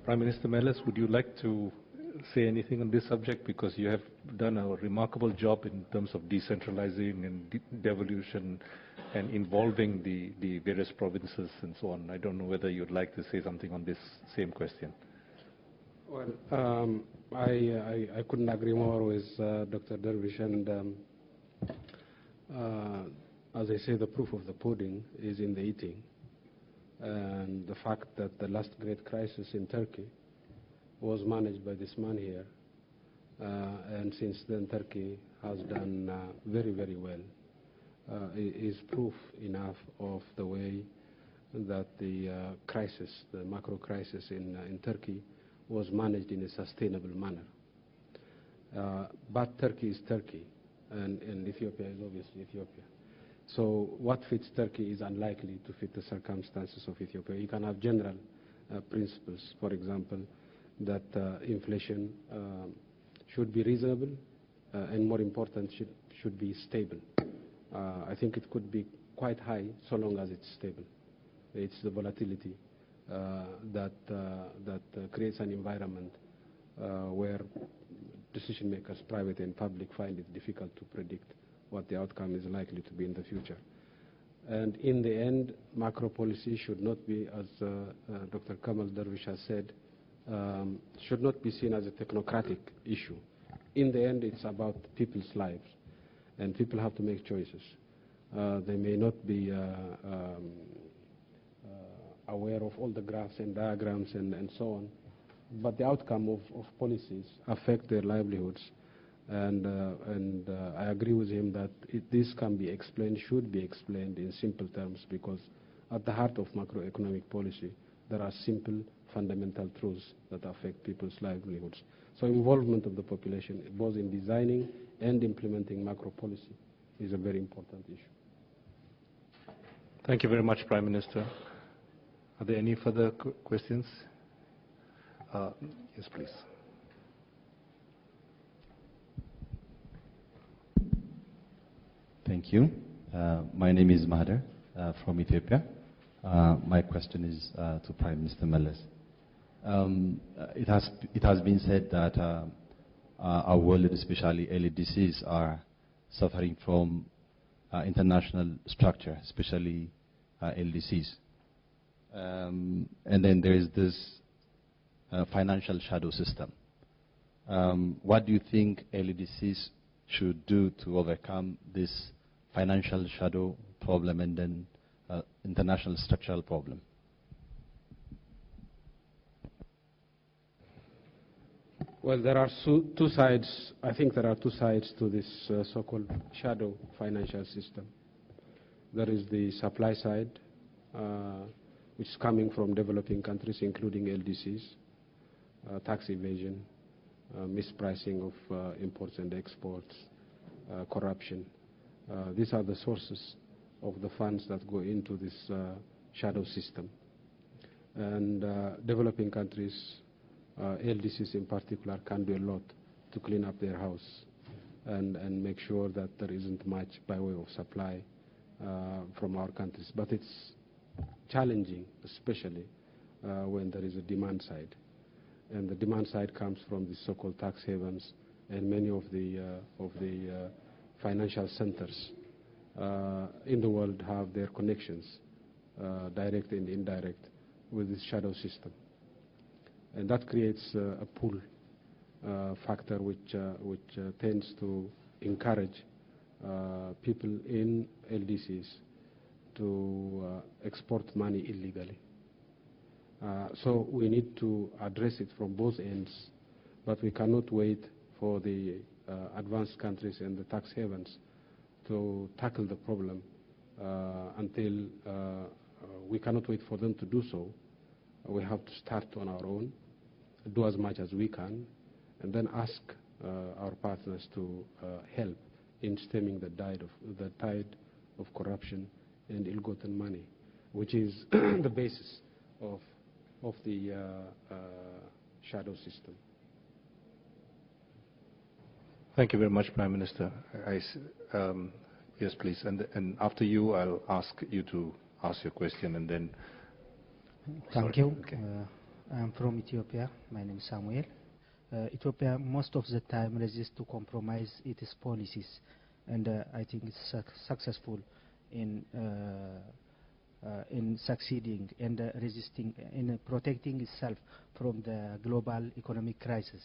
Prime Minister Meles, would you like to say anything on this subject? Because you have done a remarkable job in terms of decentralizing and devolution and involving the various provinces and so on. I don't know whether you'd like to say something on this same question. Well, I couldn't agree more with Dr. Dervish, and as I say, the proof of the pudding is in the eating. And the fact that the last great crisis in Turkey was managed by this man here, and since then Turkey has done very, very well, is proof enough of the way that the crisis, the macro crisis in Turkey, was managed in a sustainable manner. But Turkey is Turkey, and Ethiopia is obviously Ethiopia. So what fits Turkey is unlikely to fit the circumstances of Ethiopia. You can have general principles, for example, that inflation should be reasonable, and more important, should be stable. I think it could be quite high so long as it's stable. It's the volatility that creates an environment where decision makers, private and public, find it difficult to predict what the outcome is likely to be in the future. And in the end, macro policy should not be, as Dr. Kamal Dervish has said, should not be seen as a technocratic issue. In the end, it's about people's lives, and people have to make choices. They may not be aware of all the graphs and diagrams and so on, but the outcome of policies affect their livelihoods. And I agree with him that this can be explained, should be explained in simple terms, because at the heart of macroeconomic policy, there are simple, fundamental truths that affect people's livelihoods. So involvement of the population, both in designing and implementing macro policy, is a very important issue. Thank you very much, Prime Minister. Are there any further questions? Yes, please. Thank you. My name is Mahader from Ethiopia. My question is to Prime Minister Meles. It has been said that our world, especially LDCs, are suffering from international structure, especially LDCs. And then there is this financial shadow system. What do you think LDCs should do to overcome this financial shadow problem and then international structural problem? Well, there are two sides. I think there are two sides to this so-called shadow financial system. There is the supply side, which is coming from developing countries, including LDCs, tax evasion, mispricing of imports and exports, corruption. These are the sources of the funds that go into this shadow system. And developing countries, LDCs in particular, can do a lot to clean up their house and make sure that there isn't much by way of supply from our countries. But it's challenging, especially when there is a demand side. And the demand side comes from the so-called tax havens, and many of the financial centers in the world have their connections, direct and indirect, with this shadow system. And that creates a pull factor which tends to encourage people in LDCs to export money illegally. So we need to address it from both ends, but we cannot wait for the advanced countries and the tax havens to tackle the problem until we cannot wait for them to do so. We have to start on our own, do as much as we can, and then ask our partners to help in stemming the tide of corruption and ill-gotten money, which is the basis of the shadow system. Thank you very much, Prime Minister. Yes, please. And after you, I'll ask you to ask your question, and then... Thank you. Okay. I'm from Ethiopia. My name is Samuel. Ethiopia most of the time resists to compromise its policies, and I think it's successful in succeeding and resisting in protecting itself from the global economic crisis.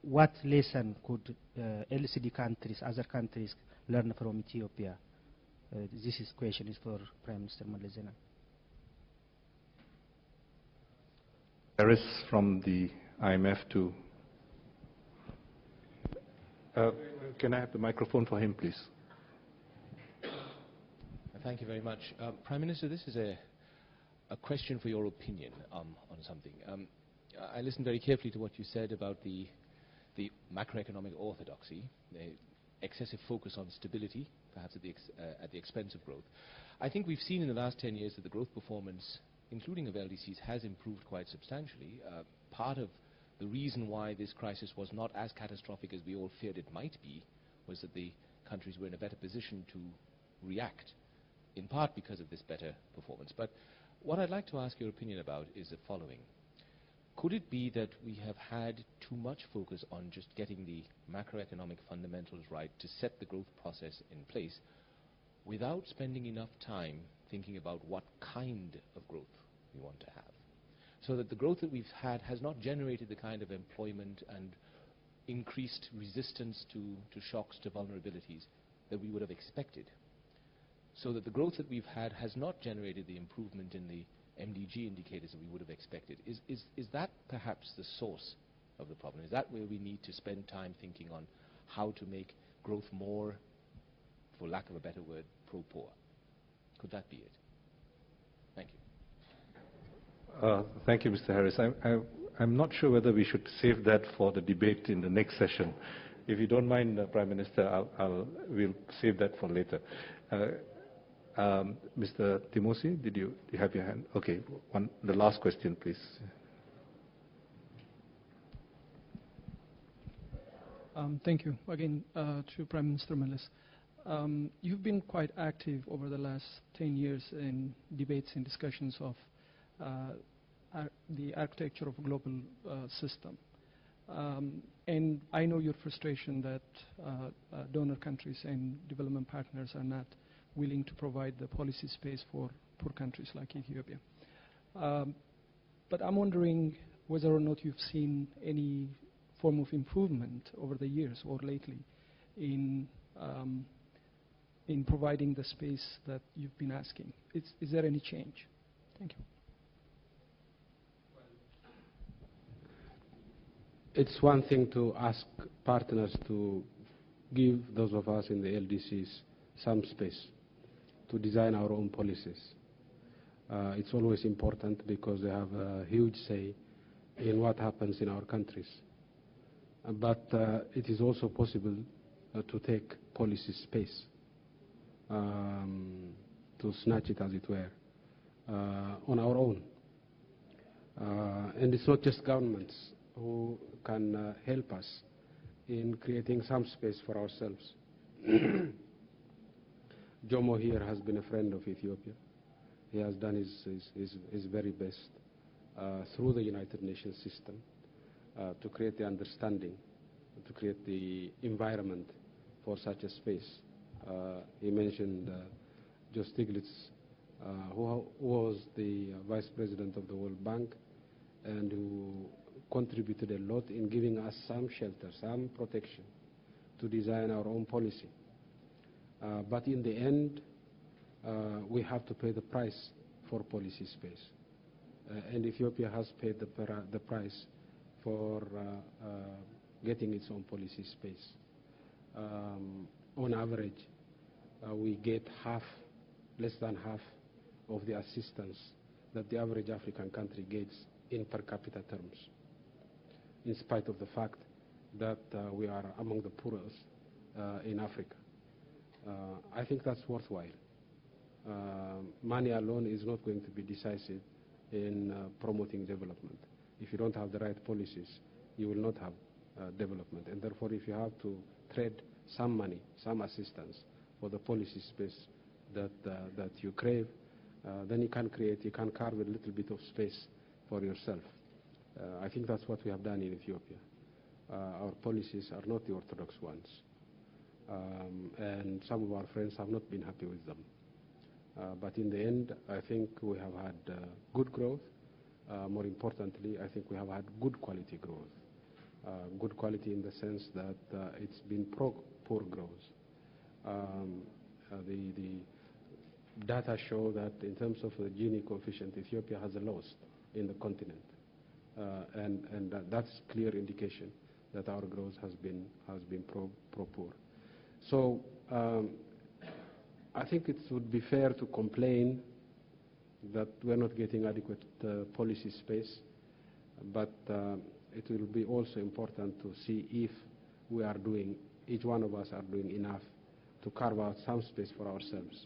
What lesson could LCD countries, other countries, learn from Ethiopia? Question is for Prime Minister Meles Zenawi. Harris from the IMF to... can I have the microphone for him, please? Thank you very much. Prime Minister, this is a question for your opinion on something. I listened very carefully to what you said about the macroeconomic orthodoxy, the excessive focus on stability, perhaps at the expense of growth. I think we've seen in the last 10 years that the growth performance, including of LDCs, has improved quite substantially. Part of the reason why this crisis was not as catastrophic as we all feared it might be was that the countries were in a better position to react, in part because of this better performance. But what I'd like to ask your opinion about is the following. Could it be that we have had too much focus on just getting the macroeconomic fundamentals right to set the growth process in place without spending enough time thinking about what kind of growth we want to have? So that the growth that we've had has not generated the kind of employment and increased resistance to shocks, to vulnerabilities that we would have expected. So that the growth that we've had has not generated the improvement in the MDG indicators that we would have expected. Is that perhaps the source of the problem? Is that where we need to spend time thinking on how to make growth more, for lack of a better word, pro-poor? Could that be it? Thank you. Thank you, Mr. Harris. I'm not sure whether we should save that for the debate in the next session. If you don't mind, Prime Minister, we'll save that for later. Mr. Timosi, did you have your hand? Okay, the last question, please. Thank you. Again, to Prime Minister Meles. You've been quite active over the last 10 years in debates and discussions of the architecture of a global system. And I know your frustration that donor countries and development partners are not willing to provide the policy space for poor countries like Ethiopia. But I'm wondering whether or not you've seen any form of improvement over the years or lately in providing the space that you've been asking. Is there any change? Thank you. It's one thing to ask partners to give those of us in the LDCs some space to design our own policies. It's always important because they have a huge say in what happens in our countries. But it is also possible to take policy space, to snatch it, as it were, on our own. And it's not just governments who can help us in creating some space for ourselves. Jomo here has been a friend of Ethiopia. He has done his very best through the United Nations system to create the understanding, to create the environment for such a space. He mentioned Joe Stiglitz, who was the Vice President of the World Bank and who contributed a lot in giving us some shelter, some protection to design our own policy. But in the end, we have to pay the price for policy space. And Ethiopia has paid the price for getting its own policy space. On average, we get less than half of the assistance that the average African country gets in per capita terms, in spite of the fact that we are among the poorest in Africa. I think that's worthwhile. Money alone is not going to be decisive in promoting development. If you don't have the right policies, you will not have development. And therefore, if you have to trade some money, some assistance for the policy space that you crave, then you can carve a little bit of space for yourself. I think that's what we have done in Ethiopia. Our policies are not the orthodox ones. And some of our friends have not been happy with them. But in the end, I think we have had good growth. More importantly, I think we have had good quality growth. Good quality in the sense that it's been poor growth. The data show that in terms of the Gini coefficient, Ethiopia has the lowest in the continent. And that's clear indication that our growth has been poor. So I think it would be fair to complain that we're not getting adequate policy space, but it will be also important to see if we are doing, each one of us are doing enough to carve out some space for ourselves.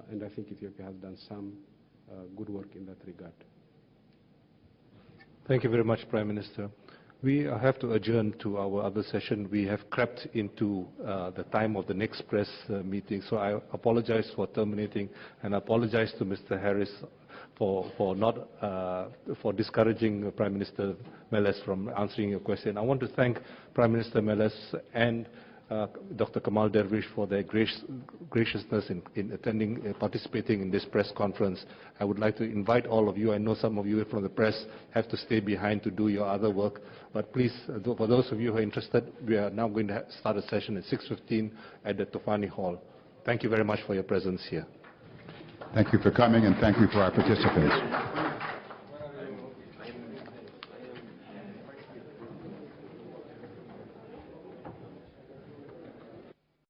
And I think Ethiopia has done some good work in that regard. Thank you very much, Prime Minister. We have to adjourn to our other session. We have crept into the time of the next press meeting, so I apologize for terminating, and I apologize to Mr. Harris for discouraging Prime Minister Meles from answering your question. I want to thank Prime Minister Meles and Dr. Kamal Dervish for their graciousness in attending, participating in this press conference. I would like to invite all of you, I know some of you from the press have to stay behind to do your other work, but please, for those of you who are interested, we are now going to start a session at 6:15 at the Tofani Hall. Thank you very much for your presence here. Thank you for coming, and thank you for our participants.